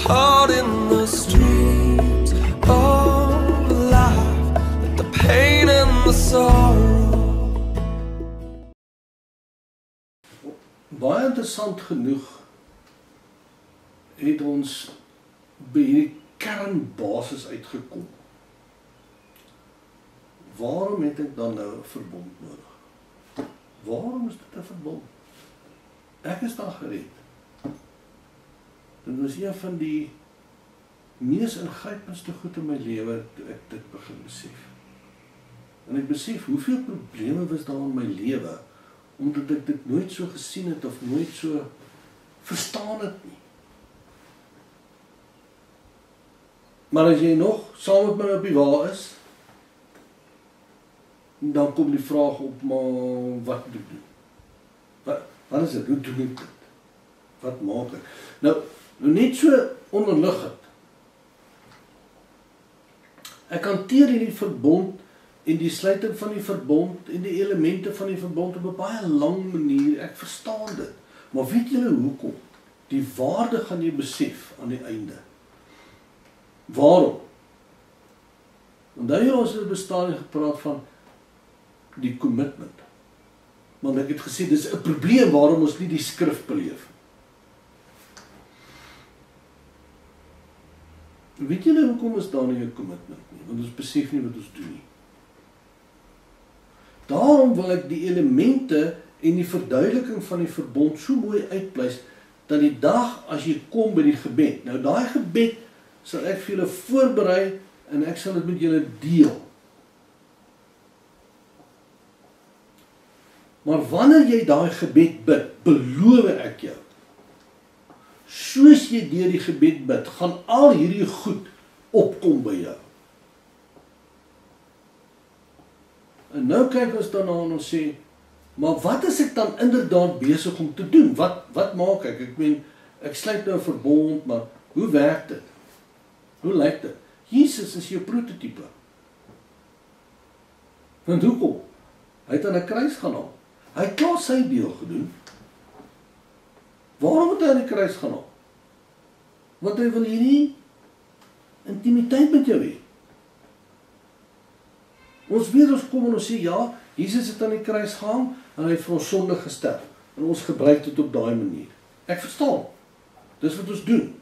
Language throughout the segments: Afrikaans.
caught in the streams of life, like the pain and the sorrow. Baie interessant genoeg het ons by hierdie kernbasis uitgekom. Waarom het ek dan nou 'n verbond nodig? Waarom is dit 'n verbond? Ek is dan gered. Dit was een van die mees ingrypendste goed in my lewe toe ek dit begin besef. En ek besef hoeveel probleme was daar in my lewe omdat ek dit nooit so gesien het of nooit so verstaan het nie. Maar as jy nog saam met my op die wa is, dan kom die vraag op, maar wat moet ek doen? Wat is dit? Hoe doen ek dit? Wat maak ek? Nou net so onderliggend. Ek hanteer hierdie verbond en die sluiting van die verbond en die elemente van die verbond op 'n baie lang manier. Ek verstaan dit. Maar weet julle hoekom? Die waarde gaan jy besef aan die einde. Waarom? Onthou jy ons het bestaan en gepraat van die commitment. Want ek het gesê, dis 'n probleem waarom ons nie die skrif beleef. Weet julle hoekom is daar nie 'n commitment nie? Want ons besef nie wat ons doen nie. Daarom wil ek die elemente en die verduideliking van die verbond so mooi uitpleis, dat die dag as jy kom by die gebed, nou daai gebed sal ek vir julle voorberei en ek sal dit met julle deel. Maar wanneer jy daai gebed bid, beloof ek jou, soos jy deur die gebed bid, gaan al hierdie goed opkom by jou. En nou kyk ons daarna en ons sê, maar wat is ek dan inderdaad besig om te doen? Wat maak ek? Ek meen, ek sluit nou 'n verbond, maar hoe werk dit? Hoe lyk dit? Jesus is jou prototype. Want hoekom? Hy het aan 'n kruis gaan haal. Hy het klaar sy deel gedoen. Waarom het hy aan die kruis gaan haal? Want hy wil hierdie intimiteit met jou hê. Ons weet, ons kom en ons sê, ja, Jesus het aan die kruis gehang en hy het vir ons sonde gesterf. En ons gebruik dit op daai manier. Ek verstaan. Dis wat ons doen.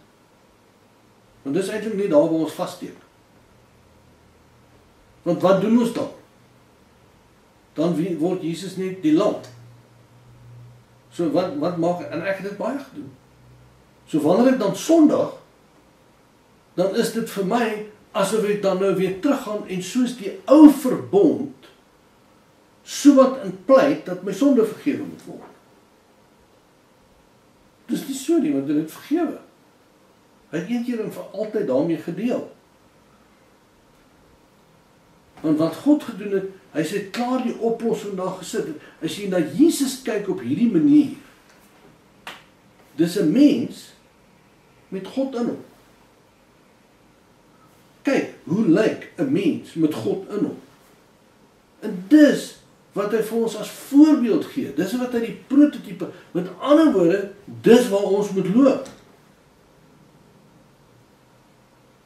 Want dis eintlik nie daar waar ons vassteek. Want wat doen ons dan? Dan word Jesus net die lam. So wat maak ek? En ek het dit baie gedoen. So wanneer ek dan sondig, dan is dit vir my asof ek dan nou weer teruggaan en soos die ou verbond so wat in pleit dat my sonde vergewe moet word. Dis nie so nie, want hy het vergewe. Hy het een keer en vir altyd daarmee gedeel. Want wat God gedoen het, hy sê klaar die oplossing daar gesit het. As jy na Jesus kyk op hierdie manier, dis 'n mens met God in hom. Kyk, hoe lyk 'n mens met God in hom? En dis wat hy vir ons as voorbeeld gee. Dis wat hy die prototype, met ander woorde, dis waar ons moet loop.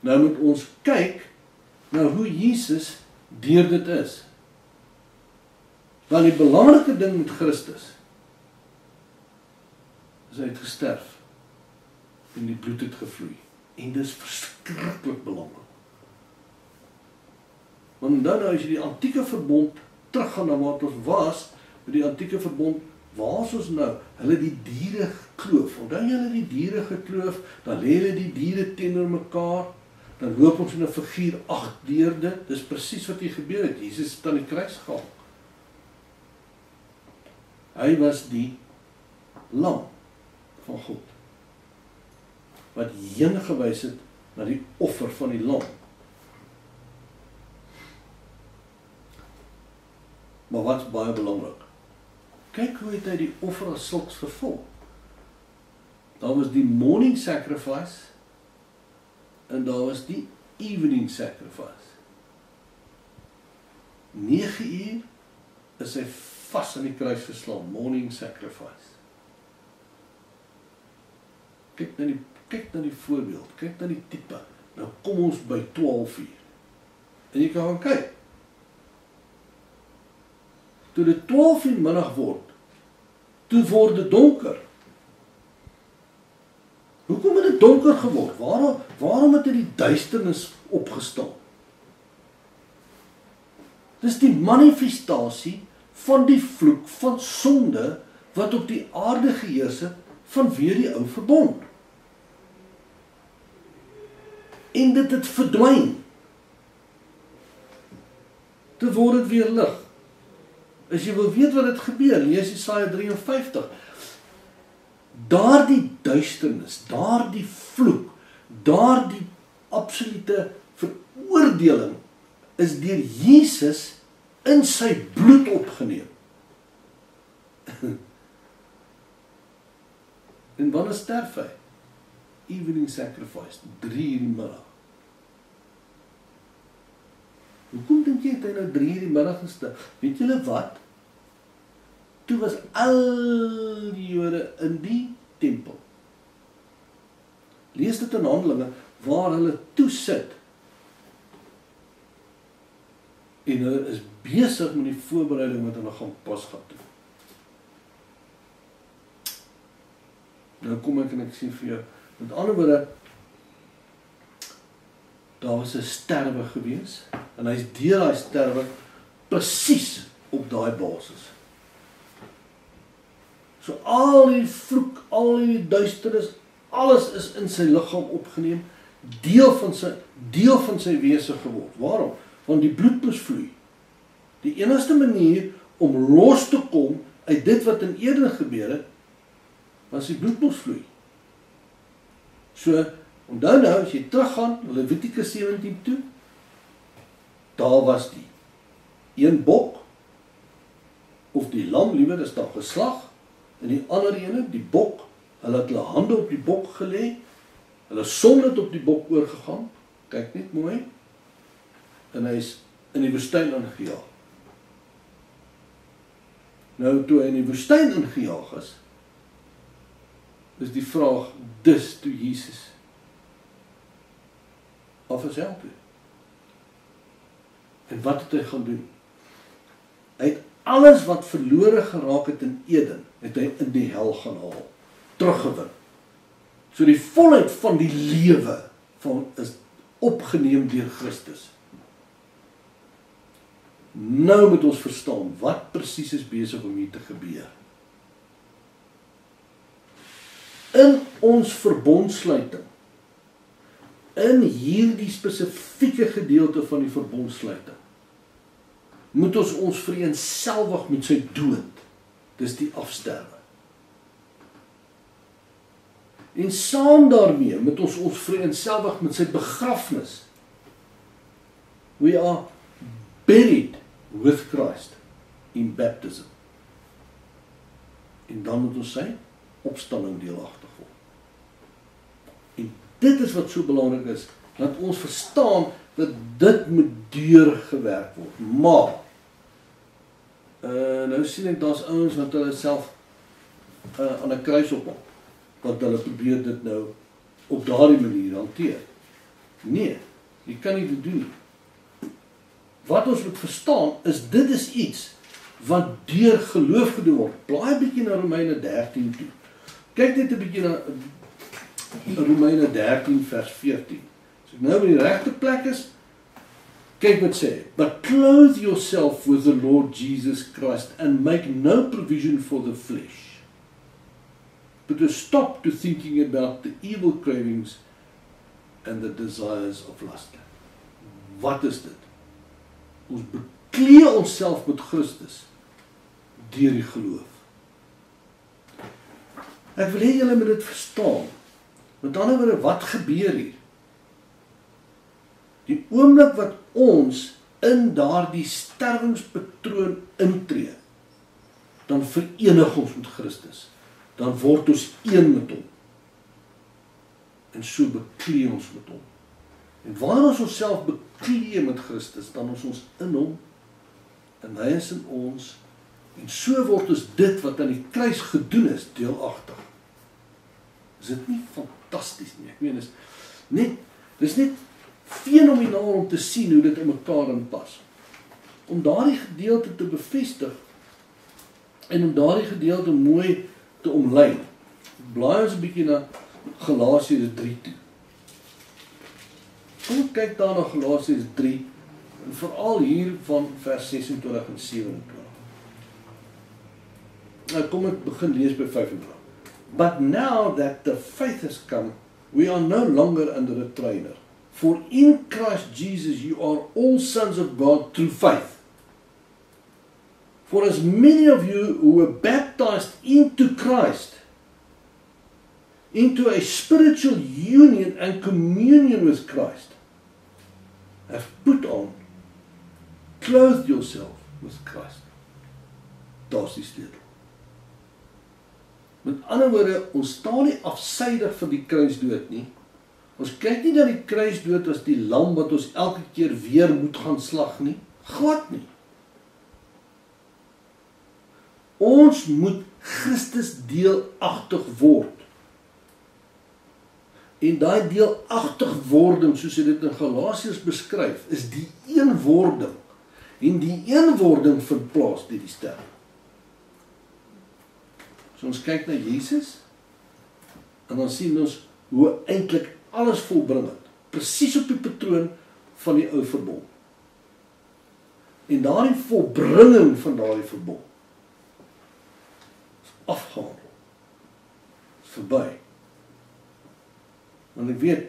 Nou moet ons kyk na hoe Jesus deur dit is. Want die belangrike ding met Christus is hy het gesterf en die bloed het gevloei. En dis verskriklik belangrik. Want dan as jy die antieke verbond teruggaan na wat ons was, met die antieke verbond, waar is ons nou? Hulle die diere gekloof. Onthou jy hulle die diere gekloof, dan lê hulle die diere teenoor mekaar, dan loop ons in 'n figuur 8 deur dit. Dis presies wat hier gebeur het. Jesus het aan die kruis gehang. Hy was die lam van God, wat heen gewys het na die offer van die lam. Maar wat is baie belangrik? Kyk hoe het hy die offer as sulks vervul. Daar was die morning sacrifice en daar was die evening sacrifice. 9 uur is hy vas aan die kruis geslaan, morning sacrifice. Kyk na die voorbeeld, kyk na die tipe. Nou kom ons by 12 uur. En jy kan gaan kyk. Toe dit 12 uur middag word, toe word dit donker. Hoekom het dit donker geword? Waarom het die duisternis opgestaan? Dis die manifestasie van die vloek van sonde wat op die aarde geheers het vanweer die ou verbond. En dit het verdwyn. Toe word dit weer lig. As jy wil weet wat het gebeur, lees Jesaja 53. Daardie duisternis, daardie vloek, daardie absolute veroordeling is deur Jesus in sy bloed opgeneem. En wanneer sterf hy? Evening sacrifice, 3 uur die middag. Hoekom dink jy het hy nou 3 uur die middag gesterf? Weet julle wat? Toe was al die Jode in die tempel. Lees dit in Handelinge, waar hulle toe sit. En hulle is besig met die voorbereiding wat hulle gaan Pasga toe. Nou kom ek en ek sê vir jou, met ander woorde, daar was 'n sterwe gewees, en hy is deur daai sterwe presies op daai basis. So al die vloek, al die duisternis, alles is in sy liggaam opgeneem, deel van sy wese geword. Waarom? Want die bloed moes vloei. Die enigste manier om los te kom uit dit wat in Eden gebeur het, was die bloed moes vloei. So, onthou nou, as jy teruggaan, Levitikus 17 toe, daar was die een bok, of die lam, liewer, is daar geslag, en die ander ene, die bok, hulle het hulle hande op die bok gelê, hulle sonde het op die bok oorgegaan, kyk net mooi, en hy is in die woestyn ingejaag. Nou, toe hy in die woestyn ingejaag is die vraag, dis toe Jesus af is hel toe. En wat het hy gaan doen? Hy het alles wat verlore geraak het in Eden, het hy in die hel gaan haal, teruggewin. So die volheid van die lewe is opgeneem deur Christus. Nou moet ons verstaan, wat presies is besig om hier te gebeur. In ons verbondsluiting, in hierdie spesifieke gedeelte van die verbondsluiting, moet ons vereenselwig met sy dood, dis die afsterwe. En saam daarmee moet ons vereenselwig met sy begrafnis. We are buried with Christ in baptism. En dan moet ons sy opstanding deelagtig word. En dit is wat so belangrik is, dat ons verstaan dat dit moet deurgewerk word. Maar, nou sien ek, daar's ouens wat hulle self aan 'n kruis ophang, wat hulle probeer dit nou op daardie manier hanteer. Nee, jy kan nie dit doen nie. Wat ons moet verstaan, dit is iets wat deur geloof gedoen word. Blaai 'n bietjie na Romeine 13 toe. Kyk net 'n bietjie na Romeine 13 vers 14. As ek nou by die regte plek is, kyk wat sê. But clothe yourself with the Lord Jesus Christ and make no provision for the flesh. But to stop to thinking about the evil cravings and the desires of lust. Wat is dit? Ons beklee onsself met Christus deur die geloof. Ek wil hê julle moet dit verstaan. Met ander woorde, wat gebeur hier? Die oomblik wat ons in daardie sterwingspatroon intree, dan verenig ons met Christus. Dan word ons een met hom. En so beklee ons met hom. En waar ons onsself beklee met Christus, dan is ons in hom, en hy is in ons, en so word ons dit wat aan die kruis gedoen is, deelagtig. Is dit nie fantasties nie? Ek meen, dis net fenomenaal om te sien hoe dit in mekaar inpas. Om daardie gedeelte te bevestig en om daardie gedeelte mooi te omlyn. Blaai ons 'n bietjie na Galasiërs 3 toe. Kom ons kyk daar na Galasiërs 3 en veral hier van vers 26 en 27. Nou kom ek begin lees by 25. But now that the faith has come, we are no longer under a trainer. For in Christ Jesus you are all sons of God through faith. For as many of you who were baptized into Christ, into a spiritual union and communion with Christ, have put on, clothed yourself with Christ. Daar's die sleutel. Met ander woorde, ons staan nie afsydig van die kruisdood nie. Ons kyk nie dat die kruisdood as die lam wat ons elke keer weer moet gaan slag nie. Glad nie. Ons moet Christus deelagtig word. En daai deelagtig wording, soos hy dit in Galasiërs beskryf, is die eenwording. En die eenwording vind plaas deur die sterf. So ons kyk na Jesus, en dan sien ons hoe eintlik alles volbring het. Presies op die patroon van die ou verbond. En daardie volbringing van daardie verbond is afgehandel. Is verby. Want ek weet,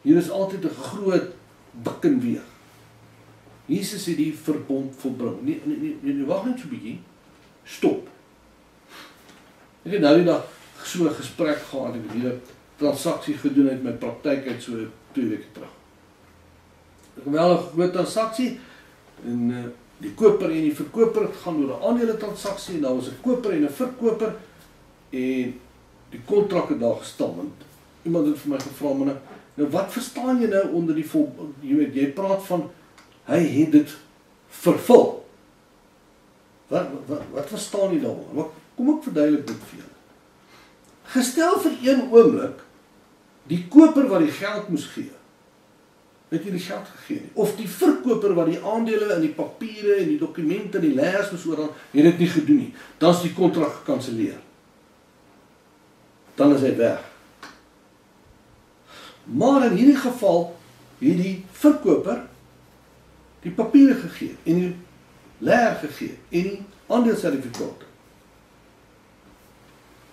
hier is altyd 'n groot buk en weeg. Jesus het die verbond volbring. Nee, wag net so 'n bietjie. Stop. Ek het nou die dag so 'n gesprek gehad, ek het hier 'n transaksie gedoen uit my praktyk uit so 2 weke terug. 'n Geweldige groot transaksie, en die koper en die verkoper, het gaan oor 'n aandele transaksie, en daar was 'n koper en 'n verkoper, en die kontrak het daar gestaan, want iemand het vir my gevra, maar nou wat verstaan jy nou onder die jy praat van, hy het dit vervul. Wat verstaan jy daaroor? Kom ek verduidelik dit vir julle. Gestel vir een oomblik, die koper wat die geld moes gee, het jy die geld gegee nie. Of die verkoper wat die aandele en die papiere en die dokumente en die leers moes oorhaal, het dit nie gedoen nie. Dan is die kontrak gekanselleer. Dan is hy weg. Maar in hierdie geval het die verkoper die papiere gegee en die leer gegee en die aandelesertifikate.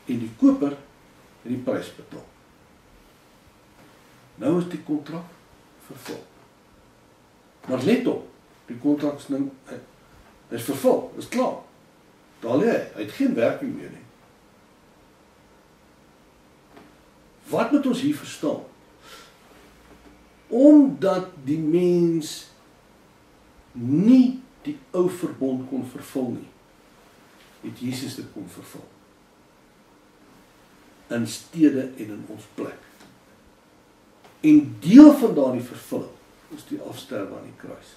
En die koper het die prys betaal. Nou is die kontrak vervul. Maar let op, die kontrak is vervul, is klaar. Daar lê hy het geen werking meer nie. Wat moet ons hier verstaan? Omdat die mens nie die ou verbond kon vervul nie, het Jesus dit kon vervul. In stede en in ons plek. En deel van daardie vervulling is die afsterwe aan die kruis.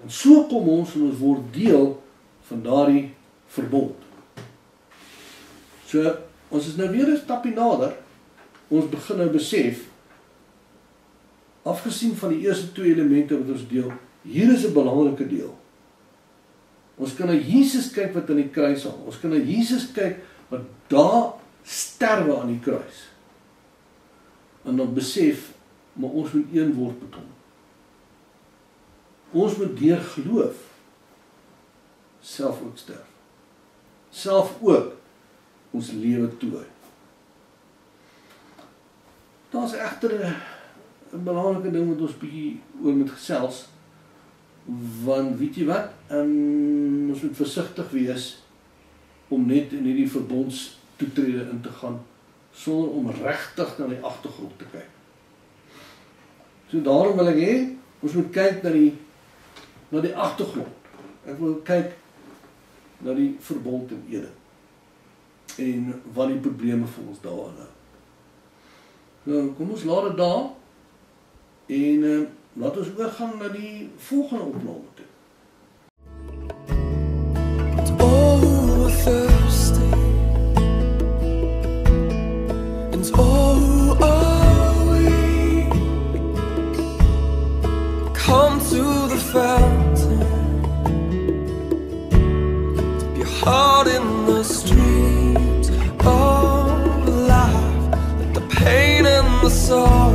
En so kom ons en ons word deel van daardie verbond. So, ons is nou weer 'n stapie nader. Ons begin nou besef, afgesien van die eerste 2 elemente wat ons deel, hier is 'n belangrike deel. Ons kan na Jesus kyk wat aan die kruis hang. Ons kan na Jesus kyk wat daar sterwe aan die kruis. En dan besef, maar ons moet een word met hom. Ons moet deur geloof self ook sterf. Self ook ons lewe toewy. Daar's egter 'n belangrike ding wat ons bietjie oor moet gesels, want weet jy wat, ons moet versigtig wees om net in hierdie verbondstoetrede in te gaan, sonder om regtig na die agtergrond te kyk. So daarom wil ek hê, ons moet kyk na die agtergrond. Ek wil kyk na die verbond en ede. En wat die probleme vir ons daarin hou. Nou, kom ons laat dit daar, en laat ons oorgaan na die volgende opname toe. All who are thirsty, heart in the streams of life, let the pain and the sorrow